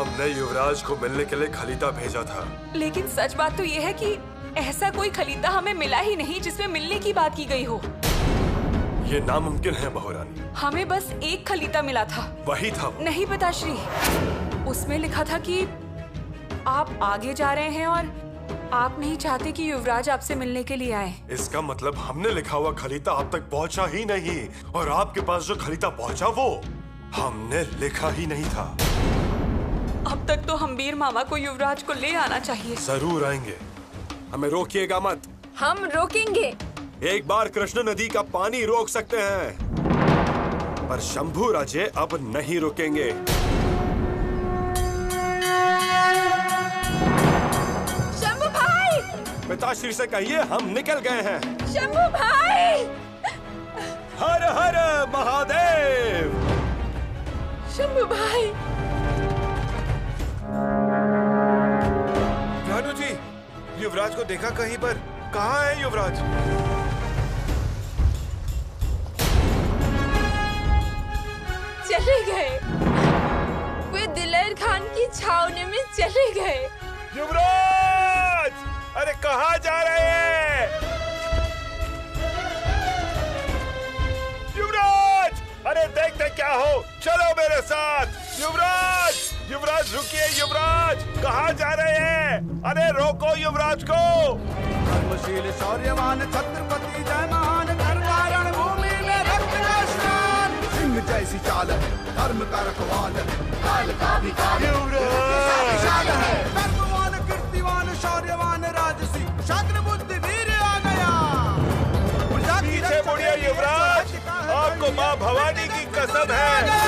हमने युवराज को मिलने के लिए खलीता भेजा था। लेकिन सच बात तो ये है कि ऐसा कोई खलीता हमें मिला ही नहीं जिसमें मिलने की बात की गई हो। ये नामुमकिन है बहुरानी। हमें बस एक खलीता मिला था। वही था वो। नहीं पता श्री, उसमें लिखा था कि आप आगे जा रहे हैं और आप नहीं चाहते कि युवराज आपसे मिलने के लिए आए। इसका मतलब हमने लिखा हुआ खलीता आप तक पहुंचा ही नहीं, और आपके पास जो खलीता पहुंचा वो हमने लिखा ही नहीं था। अब तक तो हम्बीर मामा को युवराज को ले आना चाहिए। जरूर आएंगे, हमें रोकिएगा मत। हम रोकेंगे। एक बार कृष्ण नदी का पानी रोक सकते हैं, पर शंभू राजे अब नहीं रुकेंगे। शंभू भाई! पिताश्री से कहिए हम निकल गए हैं। शंभू भाई! हर हर महादेव। शंभू भाई! रानू जी, युवराज को देखा कहीं पर? कहाँ है युवराज? चले गए, वे दिलेर खान की छावनी में चले गए। युवराज! अरे कहाँ जा रहे हैं? युवराज! अरे देखते क्या हो, चलो मेरे साथ। युवराज! युवराज रुकिए, युवराज! कहाँ जा रहे हैं? अरे रोको युवराज को। धर्मशील शौर्यवान छत्रपति जय महान धर्मारण भूमि में रक्त का स्नान। सिंह जैसी चाल है, धर्म का रखवाल है, काल का भी काल है। कर्मवान कीर्तिवान शौर्यवान राजसी शाग्र बुद्धि वीर आ गया। पीछे मुड़िए युवराज, आपको माँ भवानी की कसम है।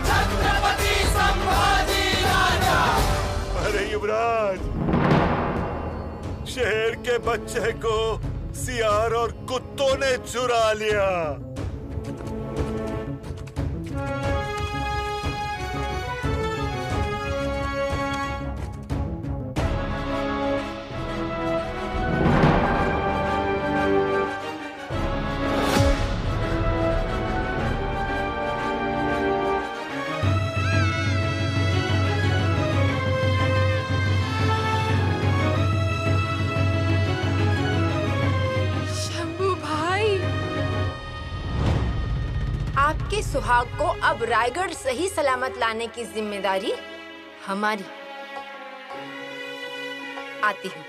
छत्रपति संभाजी राजा। अरे युवराज, शेर के बच्चे को सियार और कुत्तों ने चुरा लिया। आपके सुहाग को अब रायगढ़ सही सलामत लाने की जिम्मेदारी हमारी। आती हूँ।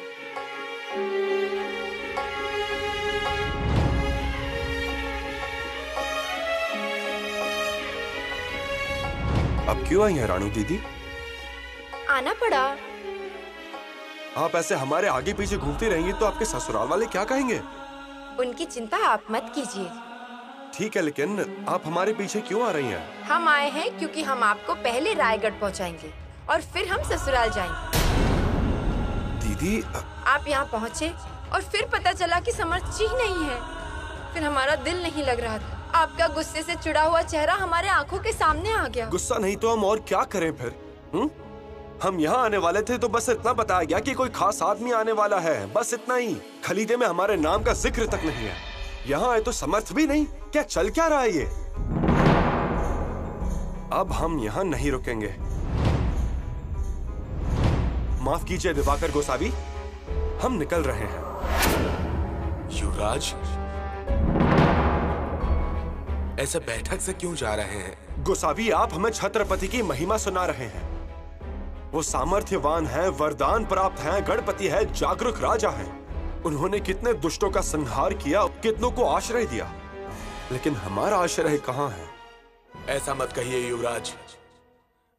अब क्यों आई हैं रानू दीदी? आना पड़ा। आप ऐसे हमारे आगे पीछे घूमती रहेंगी तो आपके ससुराल वाले क्या कहेंगे? उनकी चिंता आप मत कीजिए। ठीक है, लेकिन आप हमारे पीछे क्यों आ रही हैं? हम आए हैं क्योंकि हम आपको पहले रायगढ़ पहुंचाएंगे और फिर हम ससुराल जाएंगे। दीदी आप यहाँ पहुँचे और फिर पता चला कि समर्थ जी नहीं है। फिर हमारा दिल नहीं लग रहा था। आपका गुस्से से चिढ़ा हुआ चेहरा हमारे आंखों के सामने आ गया। गुस्सा नहीं तो हम और क्या करें फिर? हम यहाँ आने वाले थे तो बस इतना बताया गया कि कोई खास आदमी आने वाला है, बस इतना ही। खलीदे में हमारे नाम का जिक्र तक नहीं है। यहाँ आए तो समर्थ भी नहीं। क्या चल क्या रहा है ये? अब हम यहाँ नहीं रुकेंगे। माफ कीजिए दिवाकर गोसावी, हम निकल रहे हैं। युवराज, ऐसे बैठक से क्यों जा रहे हैं? गोसावी, आप हमें छत्रपति की महिमा सुना रहे हैं। वो सामर्थ्यवान हैं, वरदान प्राप्त हैं, गणपति है, जागरूक राजा हैं। उन्होंने कितने दुष्टों का संहार किया, कितनों को आश्रय दिया, लेकिन हमारा आश्रय कहाँ है? ऐसा मत कहिए युवराज।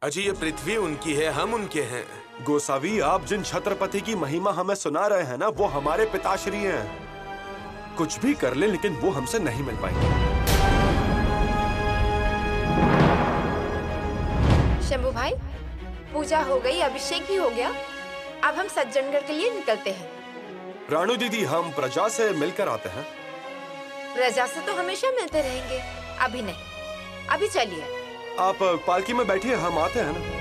अजी ये पृथ्वी उनकी है, हम उनके हैं। गोसावी, आप जिन छत्रपति की महिमा हमें सुना रहे हैं ना, वो हमारे पिताश्री हैं। कुछ भी कर ले लेकिन वो हमसे नहीं मिल पाएंगे। शंभू भाई, पूजा हो गई, अभिषेक भी हो गया। अब हम सज्जनगढ़ के लिए निकलते हैं। रानू दीदी, हम प्रजा से मिलकर आते हैं। प्रजा से तो हमेशा मिलते रहेंगे, अभी नहीं। अभी चलिए। आप पालकी में बैठिए, हम आते हैं ना।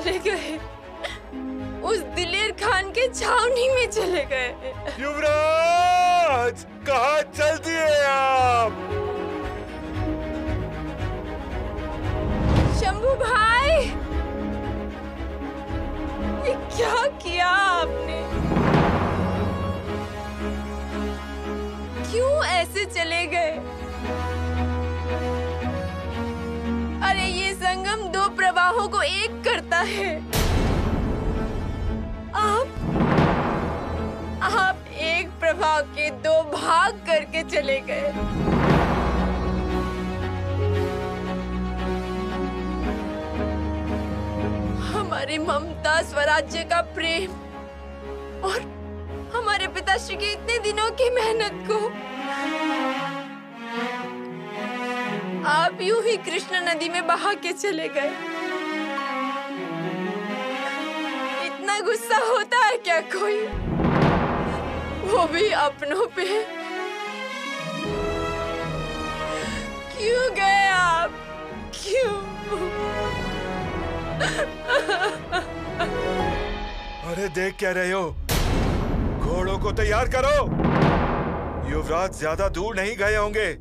चले गए, उस दिलेर खान के छावनी में चले गए। युवराज, कहाँ चल दिए आप? शंभू भाई, ये क्या किया आपने? क्यों ऐसे चले गए? अरे ये संगम दो प्रवाहों को एक करता है। आप एक प्रवाह के दो भाग करके चले गए। हमारी ममता, स्वराज्य का प्रेम और हमारे पिताश्री की इतने दिनों की मेहनत को आप यूं ही कृष्ण नदी में बहा के चले गए। इतना गुस्सा होता है क्या कोई? वो भी अपनों पे। क्यों गए आप? क्यों? अरे देख क्या रहे हो? घोड़ों को तैयार करो। युवराज ज्यादा दूर नहीं गए होंगे।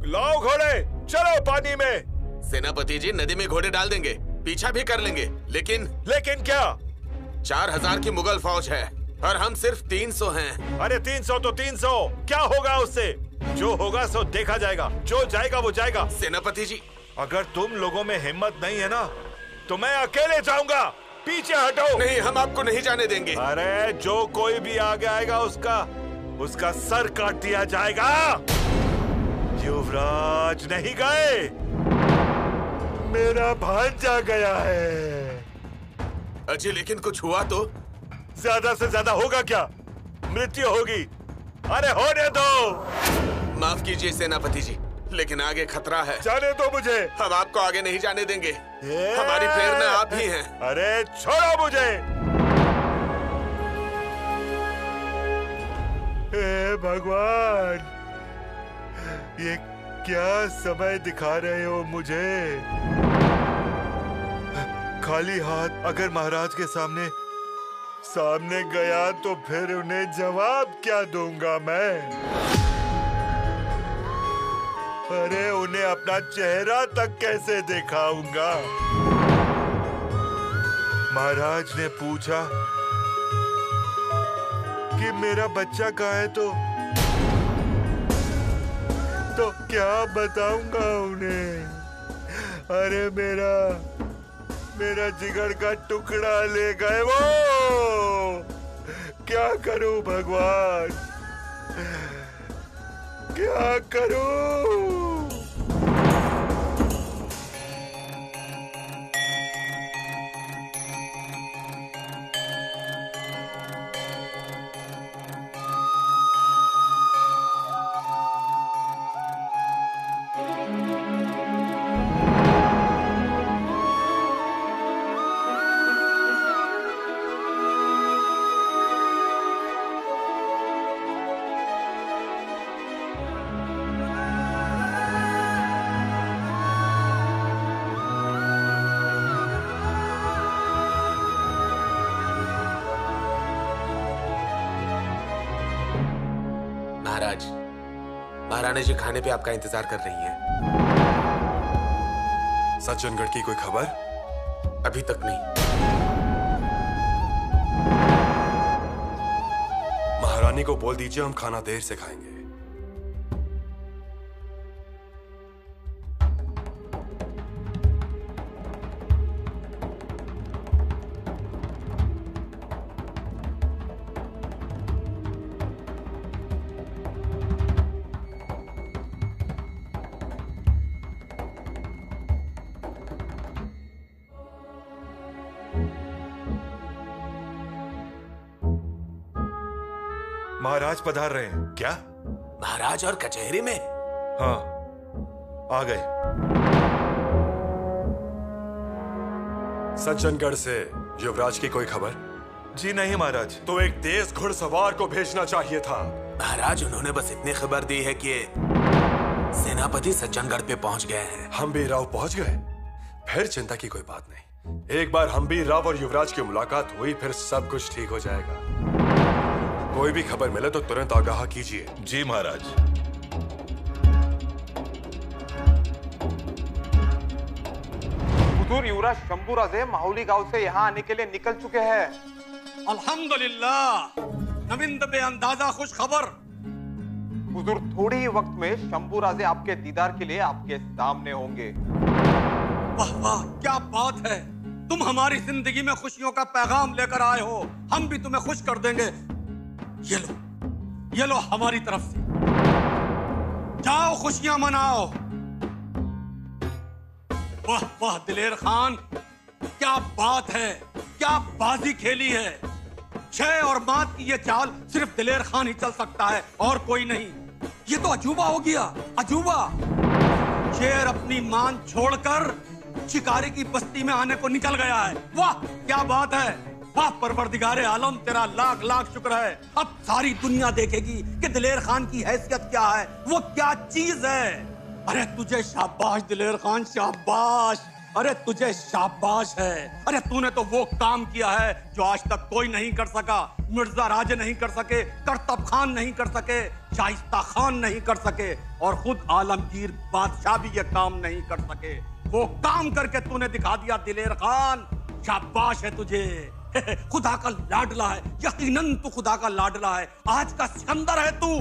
लाओ घोड़े, चलो पानी में। सेनापति जी, नदी में घोड़े डाल देंगे, पीछा भी कर लेंगे, लेकिन क्या? 4000 की मुगल फौज है और हम सिर्फ 300 हैं। अरे 300 तो 300, क्या होगा उससे? जो होगा सो देखा जाएगा, जो जाएगा वो जाएगा। सेनापति जी, अगर तुम लोगों में हिम्मत नहीं है ना, तो मैं अकेले जाऊंगा। पीछे हटो। नहीं, हम आपको नहीं जाने देंगे। अरे जो कोई भी आगे आएगा उसका सर काट दिया जाएगा। युवराज नहीं गए, मेरा भांजा गया है। अजी, लेकिन कुछ हुआ तो? ज्यादा से ज्यादा होगा क्या? मृत्यु होगी। अरे होने दो। माफ कीजिए सेनापति जी, लेकिन आगे खतरा है। जाने दो मुझे। हम आपको आगे नहीं जाने देंगे। हमारी प्रेरणा आप ही हैं। अरे छोड़ो मुझे। हे भगवान, ये क्या समय दिखा रहे हो मुझे? खाली हाथ अगर महाराज के सामने गया तो फिर उन्हें जवाब क्या दूंगा मैं? अरे उन्हें अपना चेहरा तक कैसे दिखाऊंगा? महाराज ने पूछा कि मेरा बच्चा कहाँ है, तो क्या बताऊंगा उन्हें? अरे मेरा जिगर का टुकड़ा ले गए वो। क्या करूं भगवान, क्या करूं? महारानी जी खाने पे आपका इंतजार कर रही हैं। सज्जनगढ़ की कोई खबर? अभी तक नहीं। महारानी को बोल दीजिए हम खाना देर से खाएंगे। महाराज पधार रहे हैं। क्या? महाराज और कचहरी में? हाँ, आ गए। सज्जनगढ़ से युवराज की कोई खबर? जी नहीं महाराज। तो एक तेज घुड़सवार को भेजना चाहिए था। महाराज, उन्होंने बस इतनी खबर दी है कि सेनापति सज्जनगढ़ पे पहुंच गए हैं। हम भी राव पहुंच गए। फिर चिंता की कोई बात नहीं। एक बार हम भी रव और युवराज की मुलाकात हुई, फिर सब कुछ ठीक हो जाएगा। कोई भी खबर मिले तो तुरंत आगाह कीजिए। जी महाराज। हुजूर, युवराज शंभूराजे माहुली गांव से यहाँ आने के लिए निकल चुके हैं। अल्हम्दुलिल्लाह, नविंद बेअंदाजा खुश खबर। हुजूर, थोड़ी ही वक्त में शंभूराजे आपके दीदार के लिए आपके सामने होंगे। वाह वाह, क्या बात है। तुम हमारी जिंदगी में खुशियों का पैगाम लेकर आए हो, हम भी तुम्हें खुश कर देंगे। ये लो हमारी तरफ से, जाओ खुशियां मनाओ। वाह वाह दिलेर खान, क्या बात है, क्या बाजी खेली है। छह और मात की ये चाल सिर्फ दिलेर खान ही चल सकता है और कोई नहीं। ये तो अजूबा हो गया, अजूबा। शेर अपनी मान छोड़कर शिकारी की बस्ती में आने को निकल गया है। वाह क्या बात है, वाह परवरदिगारे आलम, तेरा लाख लाख शुक्र है। अब सारी दुनिया देखेगी कि दिलेर खान की हैसियत क्या है, वो क्या चीज है। अरे तुझे शाबाश दिलेर खान, शाबाश। अरे तुझे शाबाश है। अरे तूने तो वो काम किया है जो आज तक कोई नहीं कर सका। मिर्जा राजे नहीं कर सके, करतब खान नहीं कर सके, शाइस्ता खान नहीं कर सके, और खुद आलमगीर बादशाह भी ये काम नहीं कर सके। वो काम करके तूने दिखा दिया दिलेर खान, शाबाश है तुझे। खुदा का लाडला है, यकीनन तू खुदा का लाडला है। आज का सिकंदर है तू।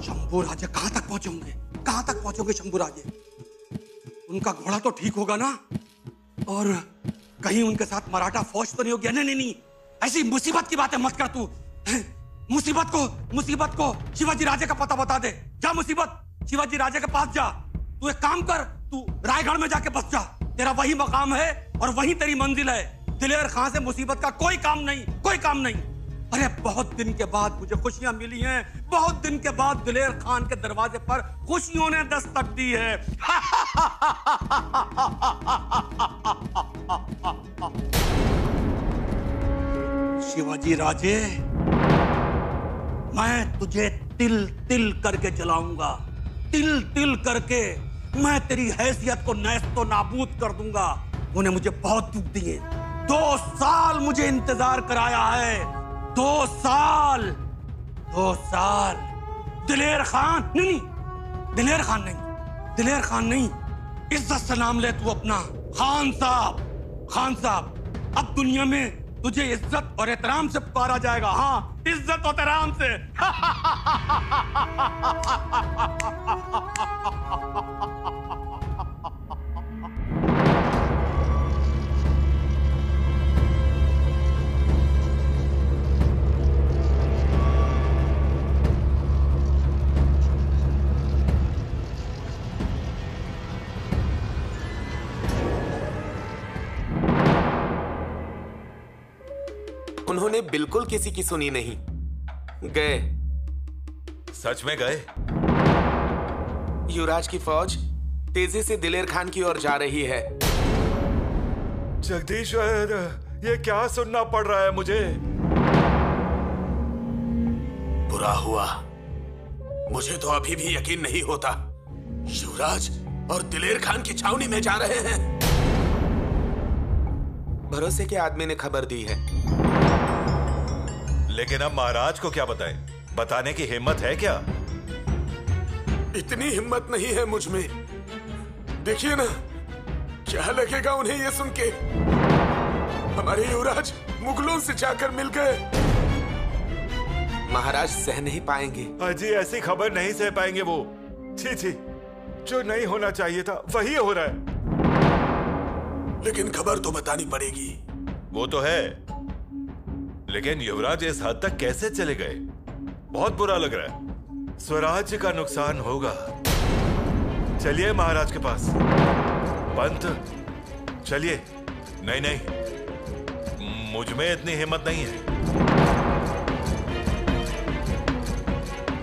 शंभू राजे कहां तक पहुंचेंगे, कहां तक पहुंचोगे शंभू राजे? उनका घोड़ा तो ठीक होगा ना? और कहीं उनके साथ मराठा फौज तो नहीं होगी? नहीं नहीं नहीं, ऐसी मुसीबत की बातें मत कर तू। मुसीबत को शिवाजी राजे का पता बता दे। जा मुसीबत, शिवाजी राजे के पास जा। तू एक काम कर, तू रायगढ़ में जाके बस जा। तेरा वही मकाम है और वही तेरी मंजिल है। दिलेर खान से मुसीबत का कोई काम नहीं, कोई काम नहीं। अरे बहुत दिन के बाद मुझे खुशियां मिली हैं, बहुत दिन के बाद दिलेर खान के दरवाजे पर खुशियों ने दस्तक दी है। शिवाजी राजे, मैं तुझे तिल तिल करके जलाऊंगा, तिल तिल करके। मैं तेरी हैसियत को नैस्तो नाबूद कर दूंगा। उन्हें मुझे बहुत दुख दिए, 2 साल मुझे इंतजार कराया है, 2 साल। दिलेर खान नहीं, दिलेर खान नहीं, दिलेर खान नहीं। इज्जत से नाम ले तू अपना, खान साहब, खान साहब। अब दुनिया में तुझे इज्जत और एहतराम से पुकारा जाएगा। हाँ, इज्जत और एहतराम से। उन्होंने बिल्कुल किसी की सुनी नहीं, गए। सच में गए? युवराज की फौज तेजी से दिलेर खान की ओर जा रही है। जगदीश्वर, ये क्या सुनना पड़ रहा है मुझे? बुरा हुआ, मुझे तो अभी भी यकीन नहीं होता। युवराज और दिलेर खान की छावनी में जा रहे हैं। भरोसे के आदमी ने खबर दी है। लेकिन अब महाराज को क्या बताएं? बताने की हिम्मत है क्या? इतनी हिम्मत नहीं है मुझ में। देखिए ना, क्या लगेगा उन्हें ये सुन के। हमारे युवराज मुगलों से जाकर मिल गए। महाराज सह नहीं पाएंगे। अजी, ऐसी खबर नहीं सह पाएंगे वो। छी छी, जो नहीं होना चाहिए था वही हो रहा है। लेकिन खबर तो बतानी पड़ेगी। वो तो है, लेकिन युवराज इस हद तक कैसे चले गए? बहुत बुरा लग रहा है। स्वराज्य का नुकसान होगा। चलिए महाराज के पास। पंत, चलिए। नहीं नहीं, मुझ में इतनी हिम्मत नहीं है।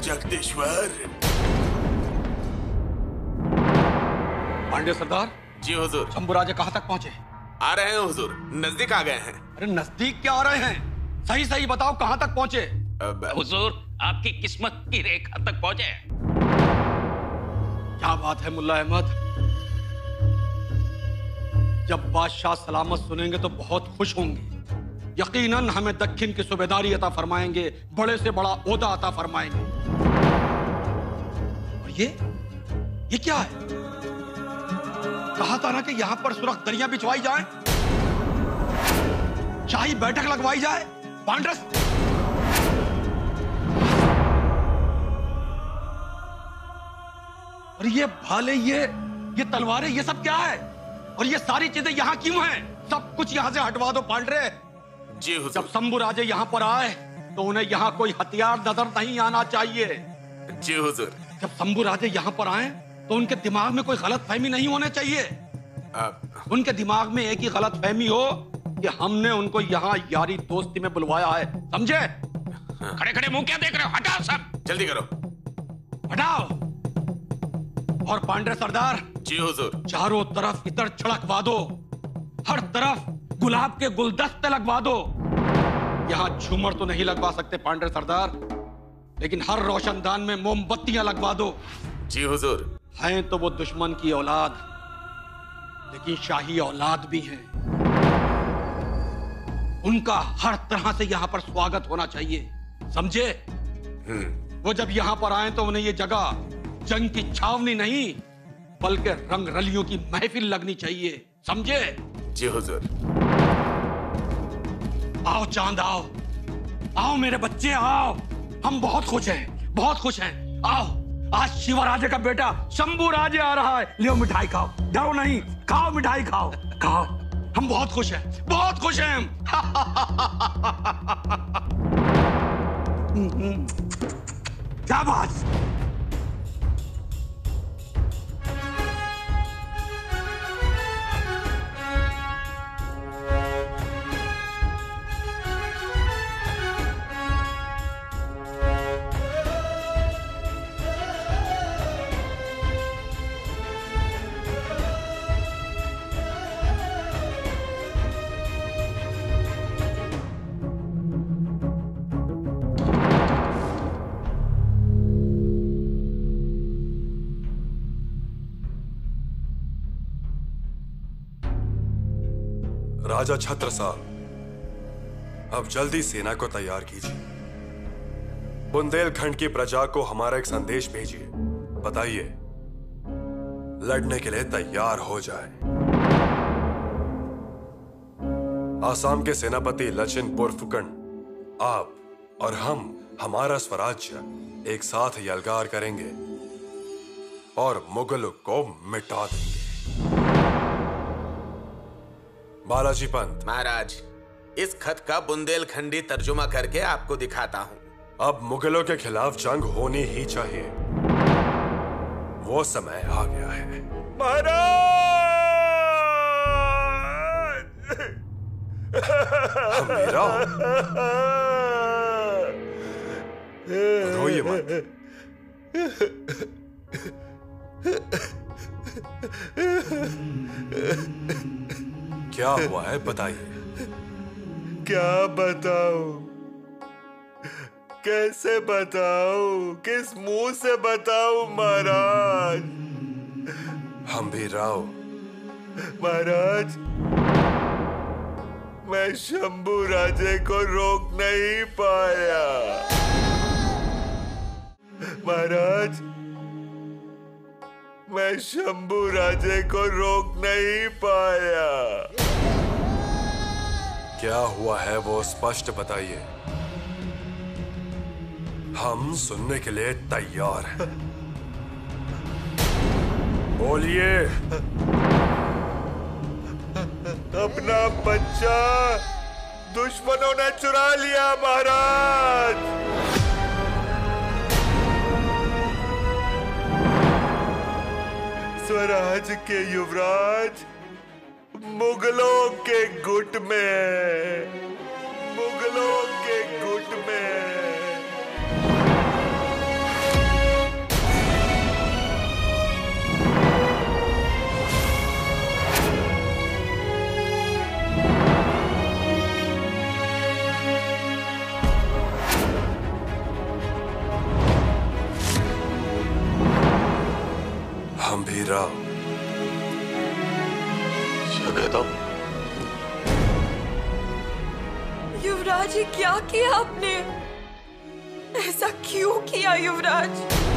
जगदीश्वर। पांडे सरदार। जी हुजूर। शंभू राजे कहां तक पहुंचे? आ रहे हैं हुजूर, नजदीक आ गए हैं। अरे नजदीक क्या आ रहे हैं? सही सही बताओ, कहां तक पहुंचे? हुजूर, आपकी किस्मत की रेखा तक पहुंचे। क्या बात है मुल्ला अहमद, जब बादशाह सलामत सुनेंगे तो बहुत खुश होंगे। यकीनन हमें दक्षिण की सूबेदारी अता फरमाएंगे, बड़े से बड़ा ओहदा अता फरमाएंगे। और ये क्या है? कहा था ना कि यहां पर सुरख दरियां बिछवाई जाए, शाही बैठक लगवाई जाए। पांड्रस, और ये भाले, ये तलवारें, ये सब क्या है? और ये सारी चीजें यहां क्यों हैं? सब कुछ यहां से हटवा दो पांड्रे। जी हुजूर। जब शंभू राजे यहां पर आए तो उन्हें यहां कोई हथियार नजर नहीं आना चाहिए। जी हुजूर। जब शंभू राजे यहां पर आए तो उनके दिमाग में कोई गलत फहमी नहीं होने चाहिए। उनके दिमाग में एक ही गलत फहमी हो कि हमने उनको यहाँ यारी दोस्ती में बुलवाया है, समझे? खड़े खड़े मुंह क्या देख रहे हो? हटाओ सब, जल्दी करो, हटाओ। और पांडे सरदार, जी हुजूर, चारों तरफ इतर छिड़कवा दो, हर तरफ गुलाब के गुलदस्ते लगवा दो। यहाँ झूमर तो नहीं लगवा सकते पांडे सरदार, लेकिन हर रोशनदान में मोमबत्तियां लगवा दो। जी हुजूर। हैं तो वो दुश्मन की औलाद, लेकिन शाही औलाद भी हैं। उनका हर तरह से यहाँ पर स्वागत होना चाहिए, समझे? वो जब यहाँ पर आए तो उन्हें ये जगह जंग की छावनी नहीं बल्कि रंग रलियों की महफिल लगनी चाहिए, समझे? जी हुजूर। आओ चांद, आओ आओ मेरे बच्चे, आओ। हम बहुत खुश हैं, बहुत खुश हैं। आओ, आज शिवराजे का बेटा शंभू राजे आ रहा है। लियो मिठाई खाओ, डरो नहीं, खाओ मिठाई, खाओ खाओ। हम बहुत खुश हैं, बहुत खुश हैं हम। क्या बात। राजा छत्रसाल, अब जल्दी सेना को तैयार कीजिए। बुंदेलखंड की प्रजा को हमारा एक संदेश भेजिए। बताइए, लड़ने के लिए तैयार हो जाए। आसाम के सेनापति लचिन पुरफुकन, आप और हम हमारा स्वराज्य एक साथ यलगार करेंगे और मुगलों को मिटा देंगे। बालाजी पंत, महाराज, इस खत का बुंदेलखंडी तर्जुमा करके आपको दिखाता हूँ। अब मुगलों के खिलाफ जंग होनी ही चाहिए। वो समय आ गया है। महाराज! मेरा रोइए मत। क्या हुआ है, बताइए। क्या बताऊं, कैसे बताऊं, किस मुंह से बताऊं महाराज? हम भी राव। महाराज, मैं शंभू राजे को रोक नहीं पाया। महाराज, मैं शंभू राजे को रोक नहीं पाया। क्या हुआ है वो स्पष्ट बताइए, हम सुनने के लिए तैयार हैं। बोलिए। अपना बच्चा दुश्मनों ने चुरा लिया महाराज। स्वराज के युवराज मुगलों के गुट में है, मुगलों के गुट में है। हम भी राव। क्या कहता हूं? युवराज, ये क्या किया आपने? ऐसा क्यों किया युवराज?